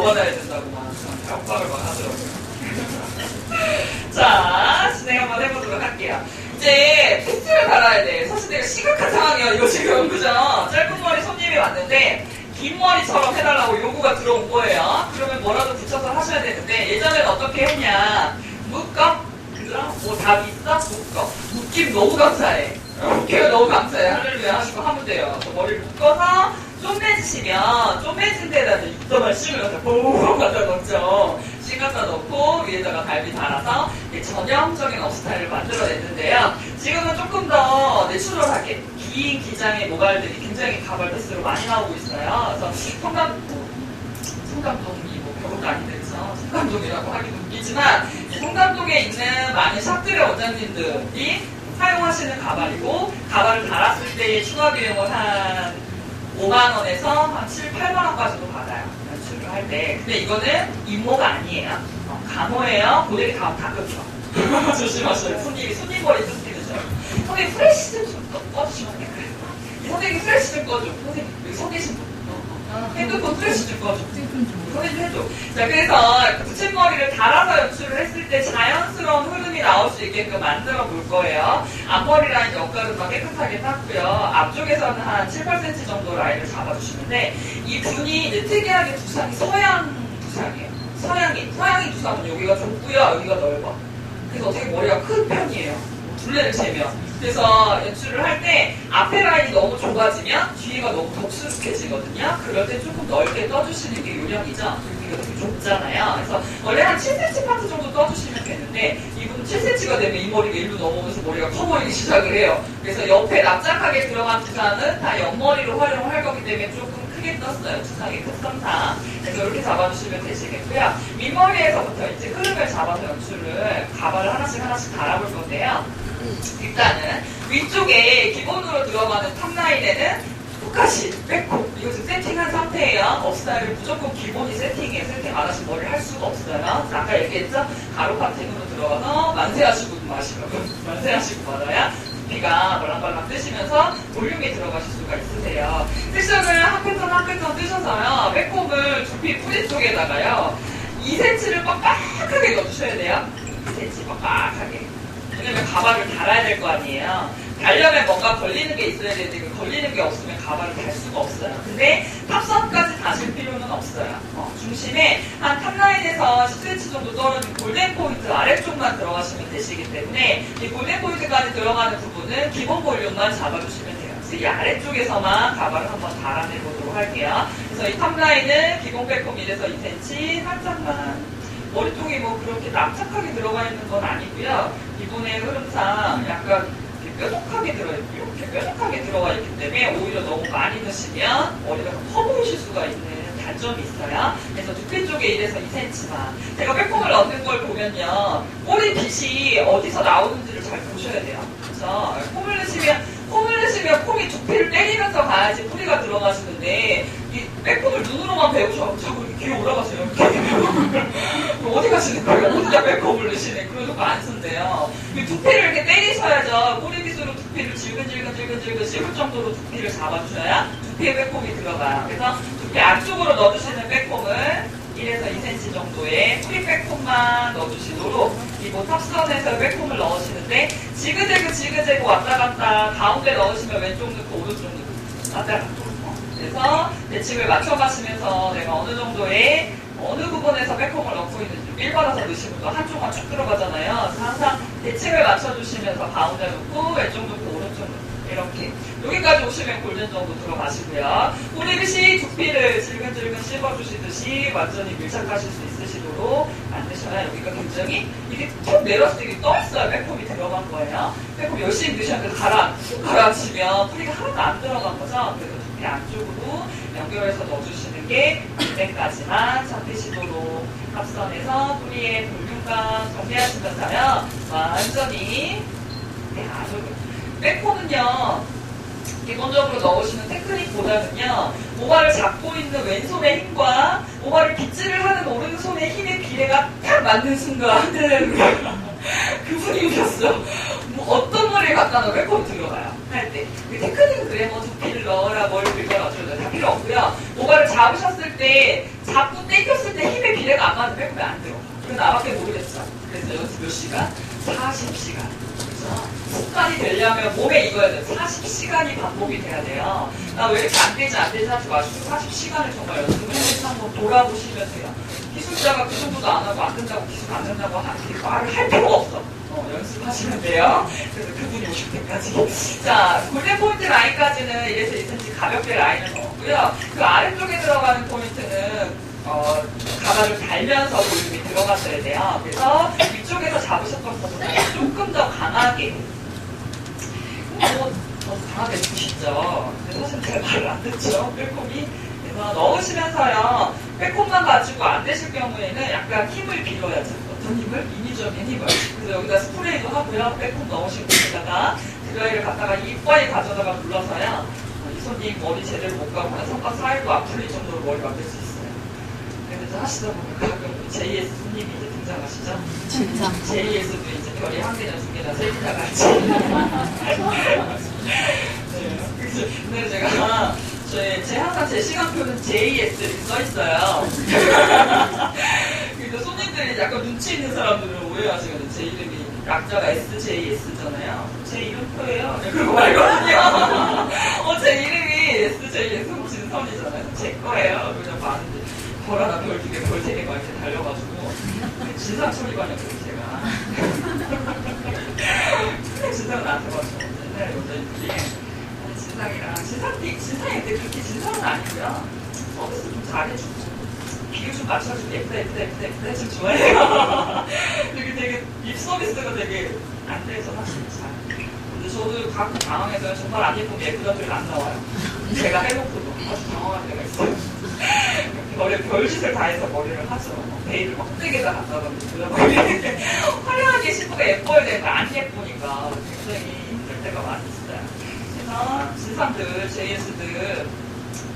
받아야 된다고 막 협박을 막 하더라고요. 자, 진행 한번 해보도록 할게요. 이제 팩트를 달아야 돼. 사실 내가 심각한 상황이야, 이거 지금. 그죠? 짧은 머리 손님이 왔는데, 긴 머리처럼 해달라고 요구가 들어온 거예요. 그러면 뭐라도 붙여서 하셔야 되는데, 예전에는 어떻게 했냐. 묶어? 그죠? 뭐 답 있어? 묶어. 묶임 너무 감사해. 묶기가 너무 감사해. 할렐루야 하시고 하면 돼요. 머리를 묶어서, 쪼매지시면, 쪼매진 데다 육점을 씌우면서 보고 갖다 넣죠. 씨 갖다 넣고 위에다가 갈비 달아서 전형적인 업스타일을 만들어냈는데요. 지금은 조금 더 내추럴하게 긴 기장의 모발들이 굉장히 가발드스로 많이 나오고 있어요. 그래서 성담동이 뭐 별것도 아닌데 그래서 성담동이라고 하기도 웃기지만 성담동에 있는 많은 샵들의 원장님들이 사용하시는 가발이고 가발을 달았을 때의 추가 비용은 한 5만원에서 한 7, 8만원까지도 받아요. 연출을 할 때. 근데 이거는 인모가 아니에요. 감호예요. 고데기 다 끊죠. 조심하셔요. 손님 머리 뜯기죠. 선생님 프레쉬 좀 꺼주시면 안 될까요? 선생님 프레쉬 좀 꺼줘. 선생님 여기 서 계신 분. 핸드폰 프레쉬 좀 꺼줘. 선생님 해줘. 자, 그래서 붙임머리를 달아서 연출을 했을 때 자연스러운 흐름이 나올 수 있게끔 만들어 볼 거예요. 앞머리 라인 옆가루만 깨끗하게 닦고요. 앞쪽에서는 한 7, 8cm 정도 라인을 잡아주시는데 이 분이 이제 특이하게 두상이 서양 두상이에요. 서양이 두상은 여기가 좁고요. 여기가 넓어. 그래서 어떻게 머리가 큰 편이에요. 둘레를 재면. 그래서 연출을 할 때 앞에 라인이 너무 좁아지면 뒤에가 너무 덥수룩해지거든요. 그럴 때 조금 넓게 떠주시는 게 요령이죠. 여기가 되게 좁잖아요. 그래서 원래 한 7cm 파트 정도 떠주시면 되는데 이분은 7cm가 되면 이 머리가 일로 넘어오면서 머리가 커 보이기 시작을 해요. 그래서 옆에 납작하게 들어간 두상은 다 옆머리로 활용할 거기 때문에 조금 크게 떴어요. 두상의 특성상. 그래서 이렇게 잡아주시면 되시겠고요. 윗머리에서부터 이제 흐름을 잡아서 연출을 가발을 하나씩 달아볼 건데요. 일단은 위쪽에 기본으로 들어가는 탑라인에는 똑같이 백코 이거 지금 세팅한 상태예요. 업스타일을 무조건 기본이 세팅이에요. 세팅 안 하시면 머리를 할 수가 없어요. 아까 얘기했죠? 가로 파팅으로 들어가서 만세하시고 만세하시고 말아야 두피가 말랑말랑 뜨시면서 볼륨이 들어가실 수가 있으세요. 섹션을 한 패턴 뜨셔서요. 백홈을 두피 뿌리 쪽에다가요 2cm를 빡빡하게 넣어주셔야 돼요. 2cm 빡빡하게. 왜냐면 가발을 달아야 될 거 아니에요. 달려면 뭔가 걸리는 게 있어야 되는데 그 걸리는 게 없으면 가발을 달 수가 없어요. 근데 탑선까지 다실 필요는 없어요. 중심에 한 탑라인에서 10cm 정도 떨어진 골든 포인트 아래쪽만 들어가시면 되시기 때문에 이 골든 포인트까지 들어가는 부분은 기본 볼륨만 잡아주시면 돼요. 그래서 이 아래쪽에서만 가발을 한번 달아내보도록 할게요. 그래서 이 탑라인은 기본 백홈 1에서 2cm 살짝만 머리통이 뭐 그렇게 납작하게 들어가 있는 건 아니고요. 기본의 흐름상 약간 뾰족하게 들어있고 이렇게 뾰족하게 들어가 있기 때문에 오히려 너무 많이 넣으시면 머리가 커 보이실 수가 있는 단점이 있어요. 그래서 두피 쪽에 1에서 2cm만. 제가 백홈을 넣는 걸 보면요. 꼬리 빛이 어디서 나오는지를 잘 보셔야 돼요. 그래서 폼을 넣으시면 폼이 두피를 때리면서 가야지 뿌리가 들어가시는데 이 백홈을 눈으로만 배우셔서 자꾸 이렇게 올라가세요. 어디 가시는 거예요? 어디다 백홈을 넣으시네. 그러는 거 안 쓴대요. 두피를 이렇게 때리셔야죠. 꼬리빗으로 두피를 질근질근 씹을 정도로 두피를 잡아주셔야 두피에 백홈이 들어가요. 그래서 두피 안쪽으로 넣어주시는 백홈을 1에서 2cm 정도의 뿌리 백홈만 넣어주시도록 이 탑선에서 백홈을 넣으시는데 지그재그 왔다 갔다 가운데 넣으시면 왼쪽 넣고 오른쪽 넣고 왔다 갔다. 그래서 대칭을 맞춰가시면서 내가 어느 정도의 어느 부분에서 백홈을 넣고 있는지 밀 받아서 넣으시면 또 한쪽만 쭉 들어가잖아요. 그래서 항상 대칭을 맞춰주시면서 가운데 넣고 왼쪽 넣고 오른쪽 넣고 이렇게 여기까지 오시면 골든 정도 들어가시고요. 꼬리빗이 두피를 질근질근 씹어주시듯이 완전히 밀착하실 수 있으시도록 만드셔야 여기가 굉장히 이게 툭 내렸을 때 이게 떠있어요. 백홈이 들어간 거예요. 백홈 열심히 넣으셨는데 가라앉히면 뿌리가 하나도 안 들어간 거죠. 그래서 두피 안쪽으로 연결해서 넣어주시는 게 무대까지만 잡히시도록 합선해서 뿌리의 볼륨감 정리하시면서요. 완전히 아주 백홈은요 기본적으로 넣으시는 테크닉보다는요 모발을 잡고 있는 왼손의 힘과 모발을 빗질을 하는 오른손의 힘의 비례가 딱 맞는 순간 그 분위기였어. 뭐 어떤 머리를 갖다 넣으면 백홈이 들어가요 할 때. 그 테크닉은 그래 뭐 두피를 넣어라 머리를 밀어 넣어줘야 다 필요 없고요. 모발을 잡으셨을 때 자꾸 땡겼을 때 힘의 비례가 안 맞으면 빼꼼이 안 돼요. 이거 나밖에 모르겠죠. 그래서 연습 몇 시간? 40시간. 그렇죠? 습관이 되려면 몸에 익어야 돼요. 40시간이 반복이 돼야 돼요. 나 왜 이렇게 안 되지 하지 마시고 40시간을 정말 연습을 해서 한번 돌아보시면 돼요. 기술자가 그 정도도 안 하고 안 된다고 기술 안 된다고 말을 할 필요가 없어. 연습하시면 돼요. 그래서 그분이 오실 때까지. 자, 골든 포인트 라인까지는 1에서 2cm 가볍게 라인을 넣었고요. 그 아래쪽에 들어가는 포인트는 가발을 달면서 볼륨이 들어갔어야 돼요. 그래서 위쪽에서 잡으셨던 것보다 조금 더 강하게 더 강하게 주시죠. 근데 사실 잘 말을 안 듣죠. 빼꼼이. 그래서 넣으시면서요. 빼꼼만 가지고 안 되실 경우에는 약간 힘을 빌어야죠. 어떤 힘을? 인위적인 힘을. 그래서 여기다 스프레이도 하고요. 빼꼼 넣으시고 여기다가 드라이를 갖다가 이빨에 가져다가 눌러서요. 이 손님 머리 제대로 못 가거나 손가락 사이도 안 풀릴 정도로 머리 만들 수 있어요. 그래서 하시다 보면 가끔 JS 손님이 이제 등장하시죠. 진짜. JS도 이제 별이 한 개나 두 개나 세 개나 같이. 네. 근데 제가 항상 제 시간표는 JS 이렇게 써있어요. 그래서 손님들이 약간 눈치 있는 사람들은 오해하시거든요. 제 이름이 약자가 SJS잖아요. 제 이름표예요. 그러고 말거든요. 제 이름이 SJS 진선이잖아요. 제 거예요. 그냥 많은데 별 하나, 별 두 개, 별 세 개가 이렇게 달려가지고 진상 처리반이었어요, 제가. 진상은 나한테 맞죠. 옛날에 여자애들이 진상이 그렇게 진상은 아니고요. 서비스 좀 잘해주고 비교 좀 맞춰주고 예쁘다 좀 좋아해요. 되게 입 서비스가 되게 안 돼서 사실 잘. 근데 저도 가끔 당황해서 정말 안 예쁘면 예쁘다 소리가 안 나와요. 제가 해놓고도 아주 당황할 때가 있어요. 머리에 별짓을 다 해서 머리를 하죠. 베일을 막 흑백에다 갖다가 화려하게 신부가 예뻐야 되는데 안 예쁘니까 굉장히 힘들 때가 많이 있어요. 그래서 진상들, JS들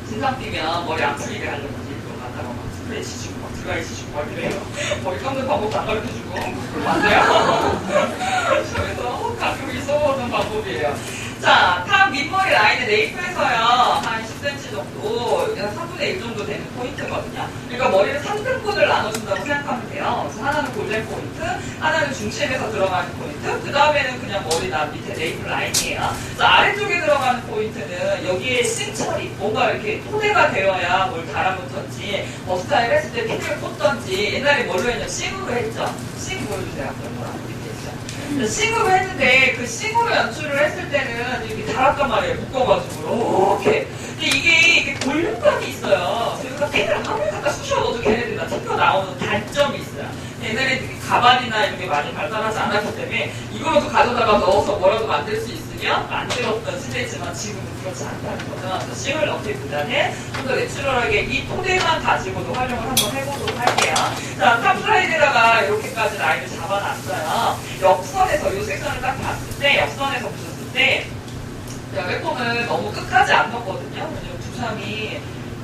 진상 뛰면 머리 안 풀리게 하려고 일부러 갖다가 막 스프레이 치시고 막 드라이 치시고 막 이래요. 머리 감는 방법도 안 가르쳐주고 그러면 안 돼요. 그래서 가끔이 써보는 방법이에요. 자, 탑 윗머리 라인은 네이프에서요 한 10cm 정도, 한 3분의 1 정도 되는 포인트거든요. 그러니까 머리를 3등분을 나눠준다고 생각하면 돼요. 그래서 하나는 골든 포인트, 하나는 중심에서 들어가는 포인트, 그 다음에는 그냥 머리 나 밑에 네이프 라인이에요. 그래서 아래쪽에 들어가는 포인트는 여기에 싱처리, 뭔가 이렇게 토대가 되어야 뭘 달아붙었지, 머스타일 했을 때 핀을 꽂던지, 옛날에 뭘로 했냐, 싱으로 했죠. 싱 보여주세요. 싱으로 했는데 그 싱으로 연출을 했을 때는 이렇게 달았단 말이에요. 묶어가지고 이렇게. 근데 이게 볼륨감이 있어요. 그래서 펜을 아무리 갖다 쑤셔 넣어도 걔네들이 다 튕겨 나오는 단점이 있어요. 옛날에 가발이나 이런 게 많이 발달하지 않았기 때문에 이거라도 가져다가 넣어서 뭐라도 만들 수 있으면 만들었던 시대지만 지금은 그렇지 않다는 거죠. 그래서 싱을 넣기보다는 좀 더 내추럴하게 이 토대만 가지고도 활용을 한번 해보도록 할게요. 자, 탑 슬라이드에다가 이렇게까지 라인을 잡아놨어요. 옆선에서 이 섹션을 딱 봤을 때, 옆선에서 보셨을 때 제가 빼꼼을 너무 끝까지 안 넣었거든요. 왜냐면 두상이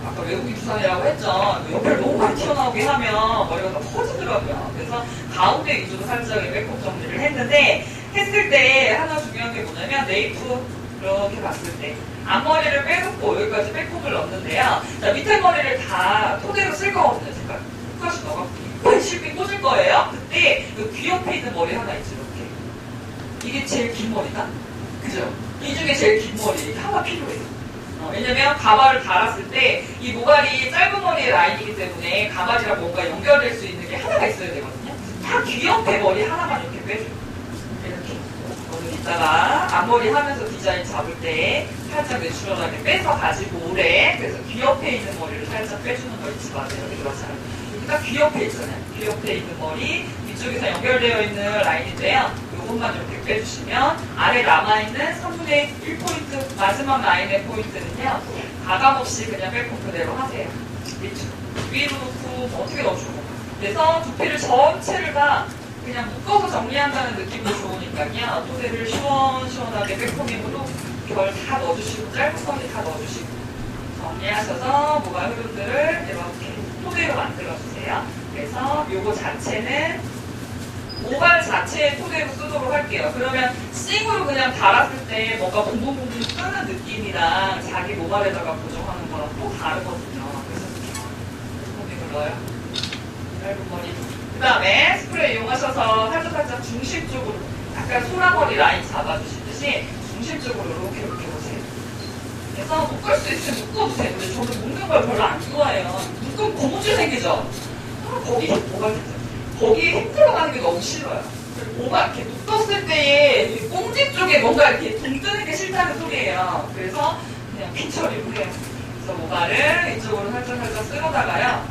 아까 외국인 두상이라고 했죠. 옆을 너무 많이 튀어나오게 하면 머리가 더 커지더라고요. 그래서 가운데 위주로 살짝 빼꼼 정리를 했는데 했을 때 하나 중요한 게 뭐냐면 네이프 이렇게 봤을 때 앞머리를 빼놓고 여기까지 빼꼼을 넣는데요. 자, 밑에 머리를 다 토대로 쓸 거거든요. 제가 끝까지 넣어갖고 실비 꽂을 거예요. 그때 귀 옆에 있는 머리 하나 있죠. 이렇게. 이게 제일 긴 머리다? 그죠? 이 중에 제일 긴 머리 하나 필요해요. 왜냐면 가발을 달았을 때 이 모발이 짧은 머리의 라인이기 때문에 가발이랑 뭔가 연결될 수 있는 게 하나가 있어야 되거든요. 다 귀 옆에 머리 하나만 이렇게 빼줘요. 이렇게. 이따가 앞머리 하면서 디자인 잡을 때 살짝 내추럴하게 빼서 가지고 오래. 그래서 귀 옆에 있는 머리를 살짝 빼주는 거 잊지 마세요. 여기 그렇잖아요. 여기가 귀 옆에 있잖아요. 귀 옆에 있는 머리 이쪽에서 연결되어 있는 라인인데요. 이것만 이렇게 빼주시면 아래 남아있는 3분의 1포인트 마지막 라인의 포인트는요. 가감없이 그냥 빼꼼 그대로 하세요. 위로 놓고 뭐 어떻게 넣어주고. 그래서 두피를 전체를 다 그냥 묶어서 정리한다는 느낌도 좋으니까요. 토대를 시원시원하게 빼꼼이고도 결 다 넣어주시고 짧은 머리 다 넣어주시고 정리하셔서 모발 흐름들을 이렇게 토대로 만들어주세요. 그래서 요거 자체는 모발 자체의 토대로 쓰도록 할게요. 그러면 싱으로 그냥 달았을 때 뭔가 붕붕붕붕 뜨는 느낌이랑 자기 모발에다가 고정하는 거랑 또 다르거든요. 그래서 이렇게 길러요. 얇은 머리. 그 다음에 스프레이 이용하셔서 살짝 중심 쪽으로 약간 소라머리 라인 잡아주시듯이 중심 쪽으로 이렇게 오세요. 그래서 묶을 수 있으면 묶어도 되는데 저는 묶는 걸 별로 안 좋아해요. 묶으면 고무줄 생기죠? 거기 뭐가 되죠? 거기 힘들어가는 게 너무 싫어요. 뭐가 이렇게 묶었을 때에 이 꽁지 쪽에 뭔가 이렇게 둥 뜨는 게 싫다는 소리예요. 그래서 그냥 핀처리로 해요. 그래서 모발을 이쪽으로 살짝 쓸어다가요.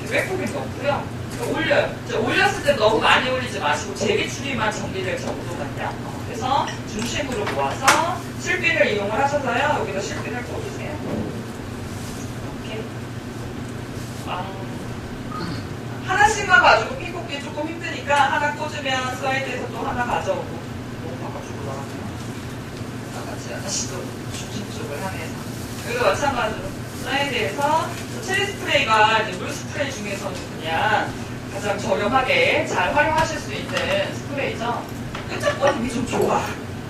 이렇게 빼곡이 넣고요. 올려요. 올렸을 때 너무 많이 올리지 마시고 제비추리만 정리될 정도만요. 그래서 중심으로 모아서 실핀을 이용을 하셔서요. 여기다 실핀을 꽂으세요. 이렇게. 하나씩만 가지고 핀꽂기 조금 힘드니까 하나 꽂으면 사이드에서 또 하나 가져오고 너무 바꿔주고 나가면 같이 하나씩 또 중심 쪽을 향해서 여기도 마찬가지로 사이드에서 체리 스프레이가 이제 물 스프레이 중에서는 그냥 가장 저렴하게 잘 활용하실 수 있는 스프레이죠. 끈적거림이 좀 좋아.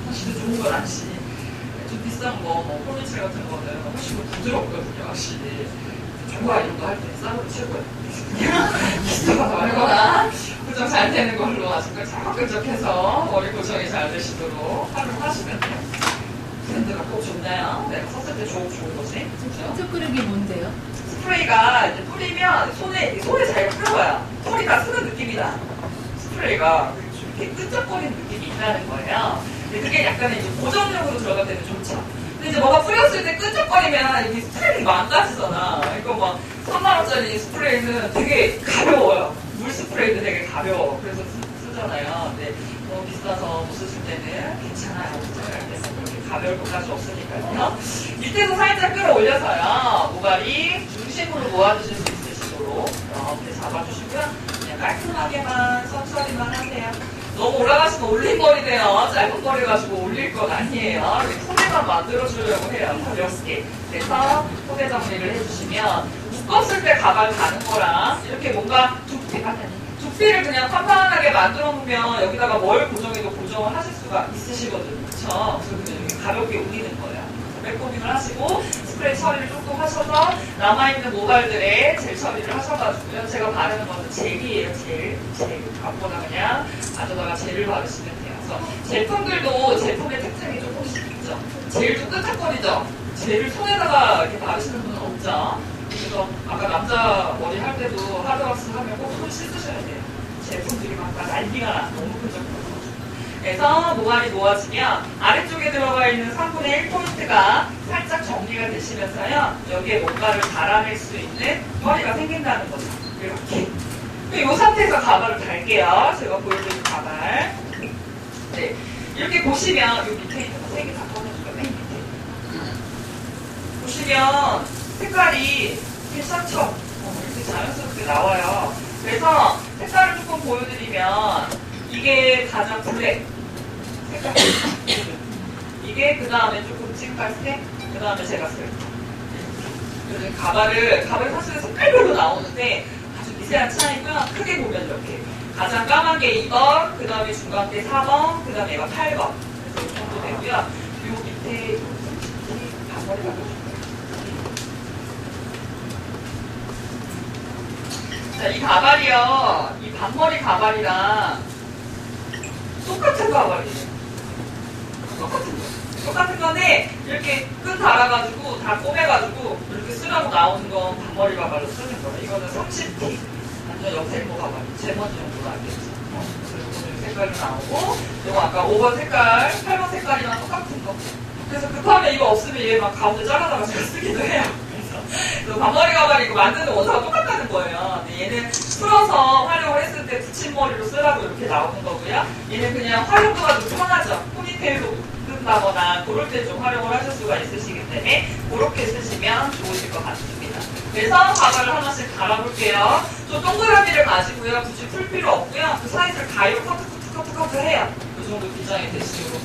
사실은 좋은 건 아니지. 좀 비싼 거, 폴리칠 같은 거는 훨씬 더 부드럽거든요, 확실히. 좋아, 이런 거 할 때 싸구려 최고예요. 기스가 말거나 고정 잘 되는 걸로 아주 끈적끈적해서 머리 고정이 잘 되시도록 활용하시면 돼요. 브랜드가 꼭 좋나요? 내가 썼을 때 좋은 거지. 끈적거리기 뭔데요? 스프레이가 이제 뿌리면 손에 잘 풀어요. 손이 다 쓰는 느낌이다. 스프레이가 이렇게 끈적거리는 느낌이 있다는 거예요. 근데 그게 약간의 이제 고정력으로 들어갈 때는 좋죠. 근데 이제 뭐가 뿌렸을 때 끈적거리면 이 스프레이 망가지잖아. 이거 막 3만원짜리 스프레이는 되게 가벼워요. 물 스프레이도 되게 가벼워. 그래서 쓰잖아요. 근데 너무 비싸서 못 쓰실 때는 괜찮아요. 그렇게 가벼울 것까지 없으니까요. 밑에서 살짝 끌어올려서요. 모발이 중심으로 모아주실 수 있으시도록 이렇게 잡아주시고요. 그냥 깔끔하게만 천천히만 하세요. 너무 올라가시면 올림머리 돼요. 짧은 머리 가지고 올릴 건 아니에요. 소매만 만들어주려고 해요. 가볍게. 그래서 소매 정리를 해주시면 묶었을 때 가발 가는 거랑 이렇게 뭔가 두피를 그냥 판판하게 만들어 놓으면 여기다가 뭘 고정해도 고정을 하실 수가 있으시거든요. 그쵸? 그래서 그냥 이렇게 가볍게 올리는 거예요. 백코밍을 하시고 스프레이 처리를 조금 하셔서 남아있는 모발들에 젤 처리를 하셔가지고요. 제가 바르는 거는 젤이에요. 젤. 아무거나 그냥 가져다가 젤을 바르시면 돼요. 그래서 제품들도 제품의 특징이 조금씩 있죠. 젤도 끈적거리죠. 젤을 손에다가 이렇게 바르시는 분은 없죠. 그래서 아까 남자 머리 할 때도 하드왁스 하면 꼭 손 씻으셔야 돼요. 제품들이 막 난리가 나. 너무 끈적거려요. 그래서 모발이 놓아지면 아래쪽에 들어가 있는 3분의 1포인트가 살짝 정리가 되시면서요. 여기에 뭔가를 달아낼 수 있는 머리가 생긴다는 거죠. 이렇게. 이 상태에서 가발을 달게요. 제가 보여드린 가발. 네. 이렇게 보시면 이 밑에 있는 거 3개 다 꺼내줄까요? 맨 밑에. 보시면 색깔이 괜찮죠? 이렇게 자연스럽게 나와요. 그래서 색깔을 조금 보여드리면 이게 가장 블랙 색깔. 이게 그 다음에 조금 찐갈색, 그 다음에 제가 쓸. 가발을 사실 색깔별로 나오는데 아주 미세한 차이고요. 크게 보면 이렇게 가장 까만 게 2번, 그 다음에 중간 게 4번, 그 다음에 얘가 8번. 그래서 이 정도 되고요. 요 밑에 반머리 바꿔줄게요. 자, 이 가발이요. 이 반머리 가발이랑 똑같은 가발이에요. 똑같은 건데 이렇게 끈 달아가지고 다 꼬매가지고 이렇게 쓰라고 나오는 건 반머리 가발로 쓰는 거예요. 이거는 30T 완전 역색모 가발. 제머지 정도로 알겠죠. 그리고 색깔이 나오고 이거 아까 5번 색깔, 8번 색깔이랑 똑같은 거. 그래서 급하면 이거 없으면 얘 막 가운데 잘라다가 제가 쓰기도 해요. 그래서 반머리 가발이 이거 만드는 원사가 똑같다는 거예요. 근데 얘는 풀어서 활용을 했을 때 붙임머리로 쓰라고 이렇게 나오는 거고요. 얘는 그냥 활용도가 좀 편하죠. 포니테일로 끈다거나 그럴 때 좀 활용을 하실 수가 있으시기 때문에 그렇게 쓰시면 좋으실 것 같습니다. 그래서 가발을 하나씩 갈아볼게요. 좀 동그라미를 가지고요. 굳이 풀 필요 없고요. 그 사이즈를 가위로 커트 해요. 이 정도 기장이 되시고.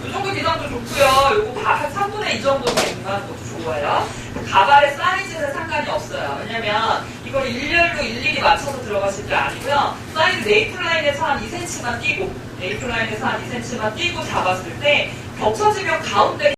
이 정도 기장도 좋고요. 요거 한 3분의 2 정도 되는 것도 좋아요. 가발의 사이즈는 상관이 없어요. 왜냐면 이걸 일렬로 일일이 맞춰서 들어가실 게 아니고요. 사이드 네이플라인에서 한 2cm만 띄고 네이플라인에서 한 2cm만 띄고 잡았을 때 겹쳐지면 가운데